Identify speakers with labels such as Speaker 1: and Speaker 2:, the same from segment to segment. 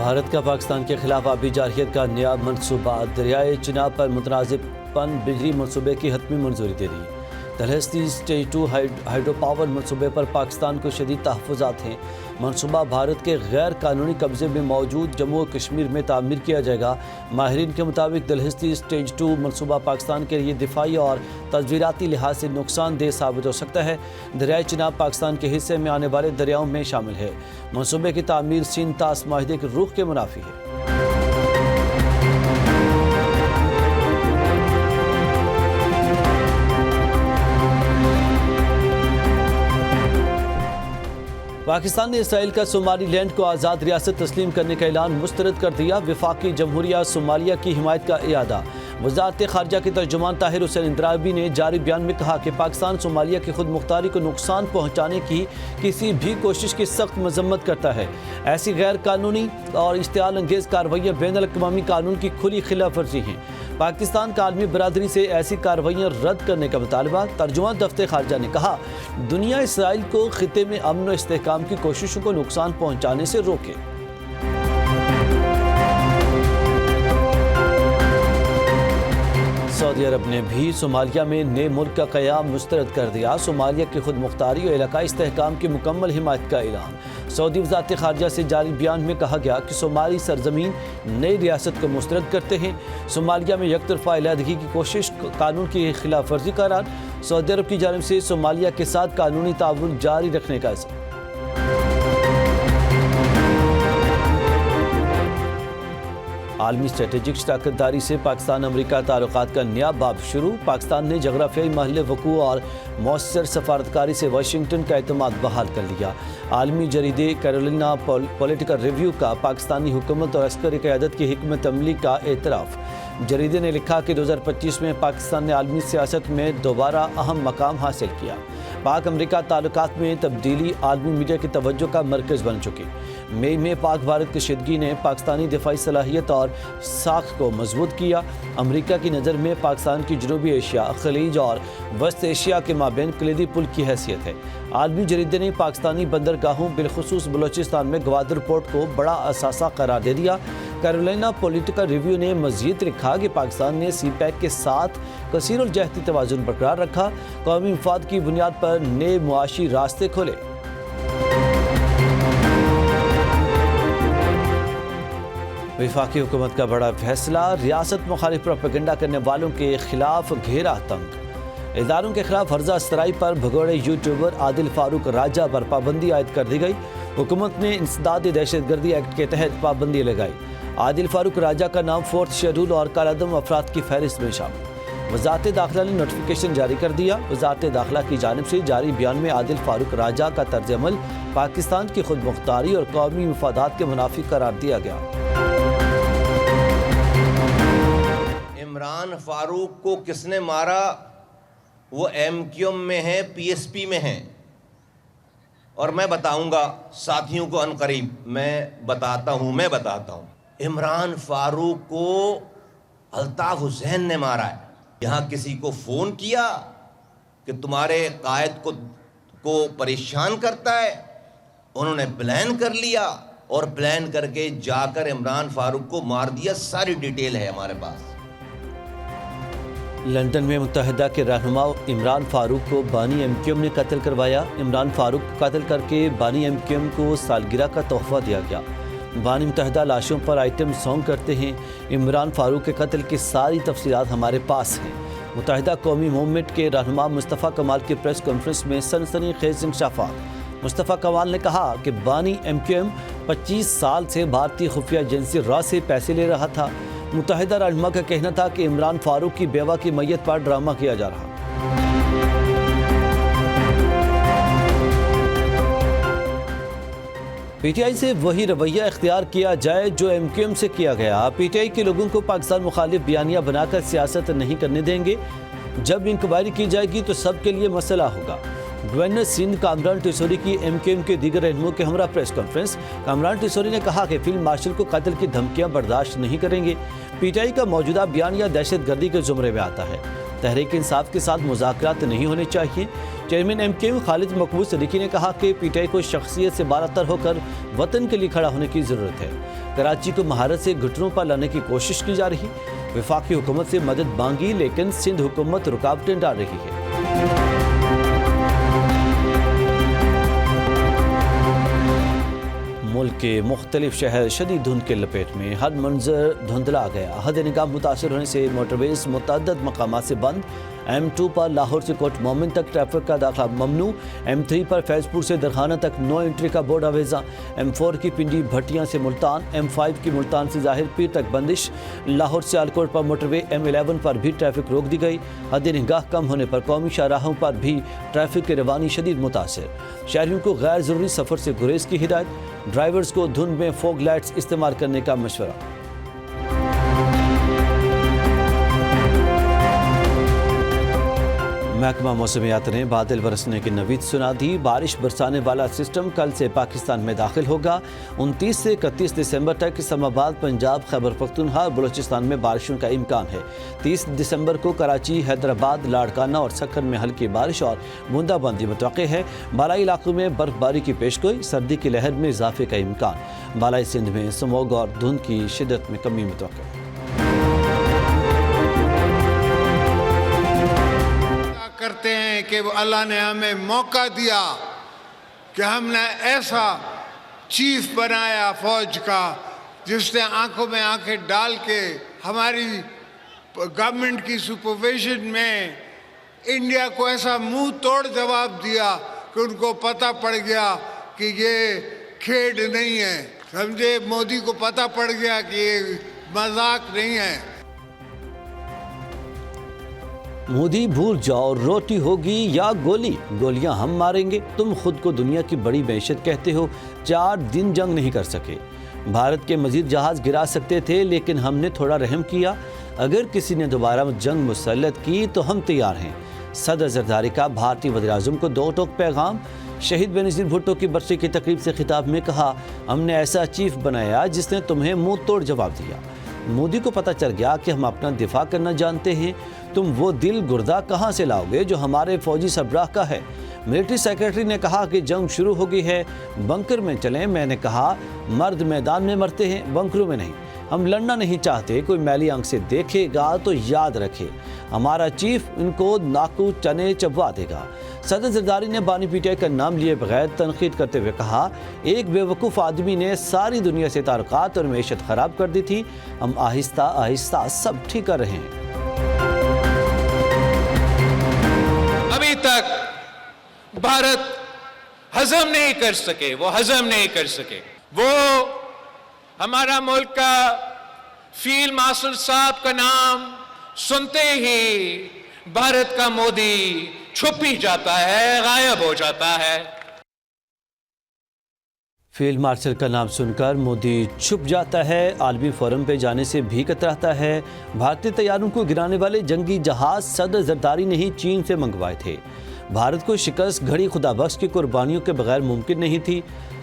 Speaker 1: بھارت کا پاکستان کے خلاف آبی جارحیت کا نیا منصوبہ، دریائے چناب پر متنازع پن بجلی منصوبے کی حتمی منظوری دے دی۔ دلہستی اسٹیج 2 ہائیڈرو پاور منصوبے پر پاکستان کو شدید تحفظات ہیں۔ منصوبہ بھارت کے غیر قانونی قبضے میں موجود جموں و کشمیر میں تعمیر کیا جائے گا۔ ماہرین کے مطابق دلہستی اسٹیج 2 منصوبہ پاکستان کے لیے دفاعی اور تصویراتی لحاظ سے نقصان دہ ثابت ہو سکتا ہے۔ دریائے چناب پاکستان کے حصے میں آنے والے دریاؤں میں شامل ہے۔ منصوبے کی تعمیر سندھ طاس معاہدے کے رخ کے منافی ہے۔ پاکستان نے اسرائیل کا صومالی لینڈ کو آزاد ریاست تسلیم کرنے کا اعلان مسترد کر دیا۔ وفاقی جمہوریہ صومالیہ کی حمایت کا اعادہ۔ وزارت خارجہ کے ترجمان طاہر حسین اندرابی نے جاری بیان میں کہا کہ پاکستان صومالیہ کی خود مختاری کو نقصان پہنچانے کی کسی بھی کوشش کی سخت مذمت کرتا ہے۔ ایسی غیر قانونی اور اشتعال انگیز کارروائیاں بین الاقوامی قانون کی کھلی خلاف ورزی ہیں۔ پاکستان کا عالمی برادری سے ایسی کارروائیاں رد کرنے کا مطالبہ۔ ترجمان دفتر خارجہ نے کہا، دنیا اسرائیل کو خطے میں امن و استحکام کی کوششوں کو نقصان پہنچانے سے روکے۔ سعودی عرب نے بھی صومالیہ میں نئے ملک کا قیام مسترد کر دیا۔ صومالیہ کی خود مختاری اور علاقائی استحکام کی مکمل حمایت کا اعلان۔ سعودی وزارت خارجہ سے جاری بیان میں کہا گیا کہ صومالی سرزمین نئی ریاست کو مسترد کرتے ہیں۔ صومالیہ میں یک طرفہ علیحدگی کی کوشش قانون کی خلاف ورزی قرار۔ سعودی عرب کی جانب سے صومالیہ کے ساتھ قانونی تعاون جاری رکھنے کا عزم۔ عالمی اسٹریٹجک شراکت داری سے پاکستان امریکہ تعلقات کا نیا باب شروع۔ پاکستان نے جغرافیائی محل وقوع اور مؤثر سفارتکاری سے واشنگٹن کا اعتماد بحال کر لیا۔ عالمی جریدے کیرولینا پولیٹیکل ریویو کا پاکستانی حکومت اور عسکری قیادت کی حکمت عملی کا اعتراف۔ جریدے نے لکھا کہ 2025 میں پاکستان نے عالمی سیاست میں دوبارہ اہم مقام حاصل کیا۔ پاک امریکہ تعلقات میں تبدیلی عالمی میڈیا کی توجہ کا مرکز بن چکی۔ مئی میں پاک بھارت کشیدگی نے پاکستانی دفاعی صلاحیت اور ساکھ کو مضبوط کیا۔ امریکہ کی نظر میں پاکستان کی جنوبی ایشیا، خلیج اور وسط ایشیا کے مابین کلیدی پل کی حیثیت ہے۔ عالمی جریدے نے پاکستانی بندرگاہوں بالخصوص بلوچستان میں گوادر پورٹ کو بڑا اثاثہ قرار دے دیا۔ کیرولینا پولیٹیکل ریویو نے مزید لکھا کہ پاکستان نے سی پیک کے ساتھ کثیر الجہتی توازن برقرار رکھا، قومی مفاد کی بنیاد پر نئے معاشی راستے کھولے۔ وفاقی حکومت کا بڑا فیصلہ، ریاست مخالف پروپیگنڈا کرنے والوں کے خلاف گھیرا تنگ۔ اداروں کے خلاف فرضہ استرائی پر بھگوڑے یوٹیوبر عادل فاروق راجہ پر پابندی عائد کر دی گئی۔ حکومت نے انسداد دہشت گردی ایکٹ کے تحت پابندی لگائی۔ عادل فاروق راجہ کا نام 4 شیڈول اور کالعدم افراد کی فہرست میں شامل۔ وزارت داخلہ نے نوٹیفیکیشن جاری کر دیا۔ وزارت داخلہ کی جانب سے جاری بیان میں عادل فاروق راجہ کا طرز عمل پاکستان کی خود مختاری اور قومی مفادات کے منافی قرار دیا گیا۔
Speaker 2: عمران فاروق کو کس نے مارا؟ وہ MQM میں ہیں، PSP میں ہیں، اور میں بتاؤں گا ساتھیوں کو عنقریب۔ میں بتاتا ہوں عمران فاروق کو الطاف حسین نے مارا ہے۔ یہاں کسی کو فون کیا کہ تمہارے قائد کو پریشان کرتا ہے، انہوں نے پلان کر لیا اور پلان کر کے جا کر عمران فاروق کو مار دیا۔ ساری ڈیٹیل ہے ہمارے پاس۔
Speaker 1: لندن میں متحدہ کے رہنما عمران فاروق کو بانی MQM نے قتل کروایا۔ عمران فاروق کو قتل کر کے بانی MQM کو سالگرہ کا تحفہ دیا گیا۔ بانی متحدہ لاشوں پر آئٹم سانگ کرتے ہیں۔ عمران فاروق کے قتل کی ساری تفصیلات ہمارے پاس ہیں۔ متحدہ قومی موومنٹ کے رہنما مصطفیٰ کمال کی پریس کانفرنس میں سنسنی خیز انکشافات۔ مصطفیٰ کمال نے کہا کہ بانی MQM 25 سال سے بھارتی خفیہ ایجنسی را سے پیسے لے رہا تھا۔ متحدہ رہنما کا کہنا تھا کہ عمران فاروق کی بیوہ کی میت پر ڈرامہ کیا جا رہا۔ PTI سے وہی رویہ اختیار کیا جائے جو MQM سے کیا گیا۔ PTI کے لوگوں کو پاکستان مخالف بیانیہ بنا کر سیاست نہیں کرنے دیں گے۔ جب انکوائری کی جائے گی تو سب کے لیے مسئلہ ہوگا۔ گورنر سندھ کامران ٹیسوری کی MQM کے دیگر رہنماؤں کے ہمراہ پریس کانفرنس۔ کامران ٹیسوری نے کہا کہ فیلڈ مارشل کو قتل کی دھمکیاں برداشت نہیں کریں گے۔ PTI کا موجودہ بیانیہ دہشت گردی کے زمرے میں آتا ہے۔ تحریک انصاف کے ساتھ مذاکرات نہیں ہونے چاہیے۔ چیئرمین MQM خالد مقبول صدیقی نے کہا کہ PTI کو شخصیت سے بالاتر ہو کر وطن کے لیے کھڑا ہونے کی ضرورت ہے۔ कराची को महारत से घुटनों पर लाने की कोशिश की जा रही। वफाकी हुकूमत से मदद मांगी लेकिन सिंध हुकूमत रुकावटें डाल रही है। मुल्क के मुख्तलिफ शहर शदीद धुंध के लपेट में, हर मंजर धुंधला गया। हद निगाह मुतासर होने से मोटरवेज मुतअद्दिद मकामात से बंद। M2 पर लाहौर से कोट मोमिन तक ट्रैफिक का दाखिला ममनू। M3 पर फैजपुर से दरखाना तक नो एंट्री का बोर्ड अवेजा। M4 की पिंडी भट्टियां से मुल्तान, M5 की मुल्तान से ज़ाहिर पीर तक बंदिश। लाहौर से आलकोट पर मोटरवे M11 पर भी ट्रैफिक रोक दी गई। हद निगाह कम होने पर कौमी शाहराहों पर भी ट्रैफिक की रवानी शदीद मुतासर। शहरियों को गैर ज़रूरी सफ़र से गुरेज की हिदायत। ड्राइवर्स को धुंध में फॉग लाइट्स इस्तेमाल करने का मशवरा। महकमा मौसमियात ने बादल बरसने की नवीद सुना दी। बारिश बरसाने वाला सिस्टम कल से पाकिस्तान में दाखिल होगा। 29 से 31 दिसंबर तक इस्लामाबाद, पंजाब, खैबर पख्तूनख्वा और बलूचिस्तान में बारिशों का इम्कान है। 30 दिसंबर को कराची, हैदराबाद, लाड़काना और सक्खन में हल्की बारिश और बूंदाबांदी मुतवक्किल है। बालाई इलाकों में बर्फबारी की पेशगोई, सर्दी की लहर में इजाफे का इम्कान। बालाई सिंध में स्मोग और धुंध की शिद्दत में कमी मुतवक्किल है।
Speaker 3: करते हैं कि अल्लाह ने हमें मौका दिया कि हमने ऐसा चीफ बनाया फौज का जिसने आंखों में आंखें डाल के हमारी गवर्नमेंट की सुपरविजन में इंडिया को ऐसा मुंह तोड़ जवाब दिया कि उनको पता पड़ गया कि ये खेड नहीं है। समझे, मोदी को पता पड़ गया कि ये मजाक नहीं है।
Speaker 1: मोदी भूल जाओ, रोटी होगी या गोली, गोलियां हम मारेंगे। तुम खुद को दुनिया की बड़ी मैशत कहते हो, 4 दिन जंग नहीं कर सके। भारत के मजीद जहाज गिरा सकते थे लेकिन हमने थोड़ा रहम किया। अगर किसी ने दोबारा जंग मुसल्लत की तो हम तैयार हैं। सदर जरदारी का भारतीय वज़ीर-ए-आज़म को 2 टोक पैगाम। शहीद बेनज़ीर भुट्टो की बरसी की तकरीब से खिताब में कहा, हमने ऐसा चीफ बनाया जिसने तुम्हें मुंह तोड़ जवाब दिया। मोदी को पता चल गया कि हम अपना दिफा करना जानते हैं। तुम वो दिल गुर्दा कहाँ से लाओगे जो हमारे फौजी सरबराह का है। मिलिट्री सेक्रेटरी ने कहा कि जंग शुरू हो गई है, बंकर में चलें। मैंने कहा मर्द मैदान में मरते हैं, बंकरों में नहीं। हम लड़ना नहीं चाहते। कोई मैली आंख से देखेगा तो याद रखे, हमारा चीफ इनको नाकू चने चबवा देगा। सदर जरदारी ने बानी पीटीआई का नाम लिए बगैर तनकीद करते हुए कहा, एक बेवकूफ़ आदमी ने सारी दुनिया से ताल्लुकात और मैशत ख़राब कर दी थी। हम आहिस्ता आहिस्ता सब ठीक कर रहे हैं।
Speaker 4: अभी तक भारत हजम नहीं कर सके, वो हजम नहीं कर सके। वो हमारा मुल्क का फील्ड मार्शल साहब का नाम सुनते ही भारत का मोदी छुप ही जाता है, गायब हो जाता है।
Speaker 1: फील्ड मार्शल का नाम सुनकर मोदी छुप जाता है, आलमी फोरम पे जाने से भी कतराता है। भारतीय तैयारों को गिराने वाले जंगी जहाज सदर जरदारी ने ही चीन से मंगवाए थे। भारत को शिकस्त घड़ी खुदाबख्श की कुर्बानियों के बगैर मुमकिन नहीं थी।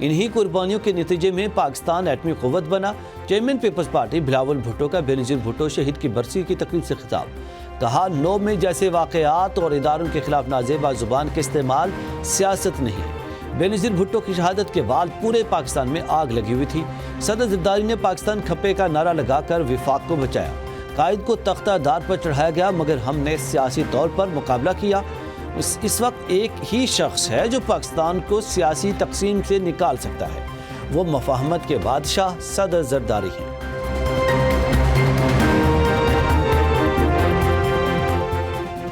Speaker 1: इन्हीं कुर्बानियों के नतीजे में पाकिस्तान एटमी क़ुव्वत बना। Chairman Peoples Party Bilawal Bhutto का बेनज़ीर भुट्टो शहीद की बरसी की तकरीब से खिताब। कहा, 9 मई जैसे वाक़यात और इदारों के खिलाफ नाज़ेबा ज़ुबान के इस्तेमाल सियासत नहीं है। बेनज़ीर भुट्टो की शहादत के बाद पूरे पाकिस्तान में आग लगी हुई थी। सदर जरदारी ने पाकिस्तान खप्पे का नारा लगाकर विफाक को बचाया। कायद को तख्ता दार पर चढ़ाया गया मगर हमने सियासी तौर पर मुकाबला किया। इस वक्त एक ही शख्स है जो पाकिस्तान को सियासी तकसीम से निकाल सकता है, वो मफाहमत के बादशाह सदर जरदारी हैं।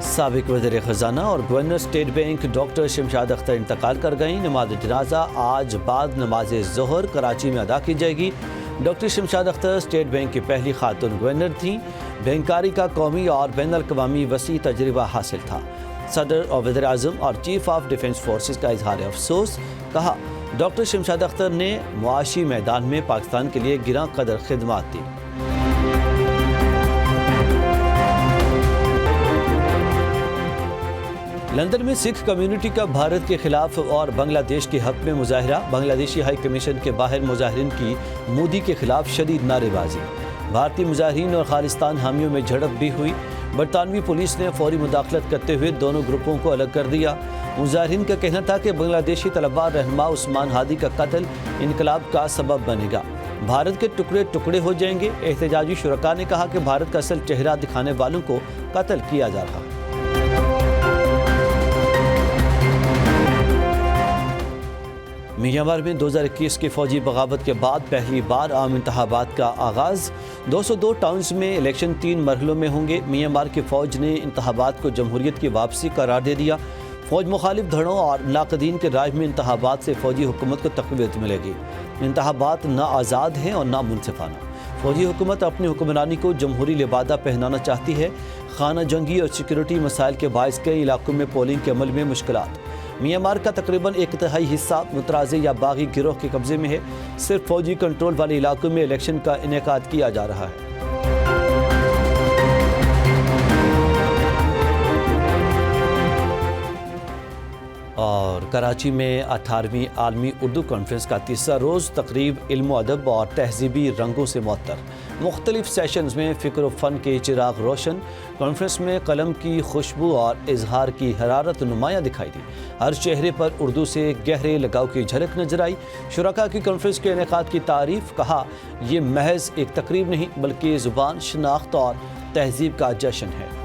Speaker 1: साबिक वज़ीर ख़ज़ाना और governor state bank doctor Shamshad Akhtar इंतकाल कर गईं। नमाज जनाजा आज बाद नमाज ज़ोहर कराची में अदा की जाएगी। Doctor Shamshad Akhtar state bank की पहली खातून गवर्नर थीं। बैंकारी का कौमी और बैन अल-अक़वामी वसी तजर्बा हासिल था। सदर और वज़ीर-ए-आज़म और चीफ ऑफ डिफेंस फोर्सेस का इजहार अफसोस। कहा, डॉक्टर शमशाद अख्तर ने मुआशी मैदान में पाकिस्तान के लिए गिरां कदर खिदमात दी। लंदन में सिख कम्युनिटी का भारत के खिलाफ और बांग्लादेश के हक में मुजाहरा। बांग्लादेशी हाई कमीशन के बाहर मुजाहिरीन की मोदी के खिलाफ शदीद नारेबाजी। भारतीय मुजाहिरीन और खालिस्तान हामियों में झड़प भी हुई। बरतानवी पुलिस ने फौरी मुदाखलत करते हुए दोनों ग्रुपों को अलग कर दिया। मुजाहिरीन का कहना था कि बांग्लादेशी तलबा रहनुमा उस्मान हादी का कत्ल इनकलाब का सबब बनेगा। भारत के टुकड़े टुकड़े हो जाएंगे। एहतजाजी शुरका ने कहा कि भारत का असल चेहरा दिखाने वालों को कत्ल किया जा रहा है। म्यांमार में 2021 की फौजी बगावत के बाद पहली बार आम इंतखाबात का आगाज़। 202 टाउन्स में इलेक्शन 3 मरहलों में होंगे। म्यांमार की फ़ौज ने इंतखाबात को जमहूरियत की वापसी करार दे दिया। फ़ौज मुखालिफ धड़ों और नाक़दीन के राय में इंतखाबात से फ़ौजी हुकूमत को तक़वियत मिलेगी। इंतखाबात ना आज़ाद हैं और ना मुनसिफाना। फ़ौजी हुकूमत अपनी हुक्मरानी को जमहूरी लिबादा पहनाना चाहती है। खाना जंगी और सिक्योरिटी मसाइल के बायस कई इलाकों में पोलिंग के अमल में मुश्किलात। म्यांमार का तकरीबन 1/3 हिस्सा मुतराज़े या बागी गिरोह के कब्ज़े में है। सिर्फ फ़ौजी कंट्रोल वाले इलाकों में इलेक्शन का इनेकाद किया जा रहा है। और कराची में 18वीं आलमी उर्दू कॉन्फ्रेंस का तीसरा रोज़ तकरीब इल्म अदब और तहजीबी रंगों से मुअत्तर। मुख्तलिफ सेशंस में फ़िक्र व फ़न के चिराग रोशन। कॉन्फ्रेंस में कलम की खुशबू और इजहार की हरारत नुमायाँ दिखाई दी। हर चेहरे पर उर्दू से गहरे लगाव की झलक नजर आई। शुरका की कॉन्फ्रेंस के इनेकाद की तारीफ़। कहा, ये महज एक तकरीब नहीं बल्कि ज़ुबान, शनाख्त और तहजीब का जश्न है।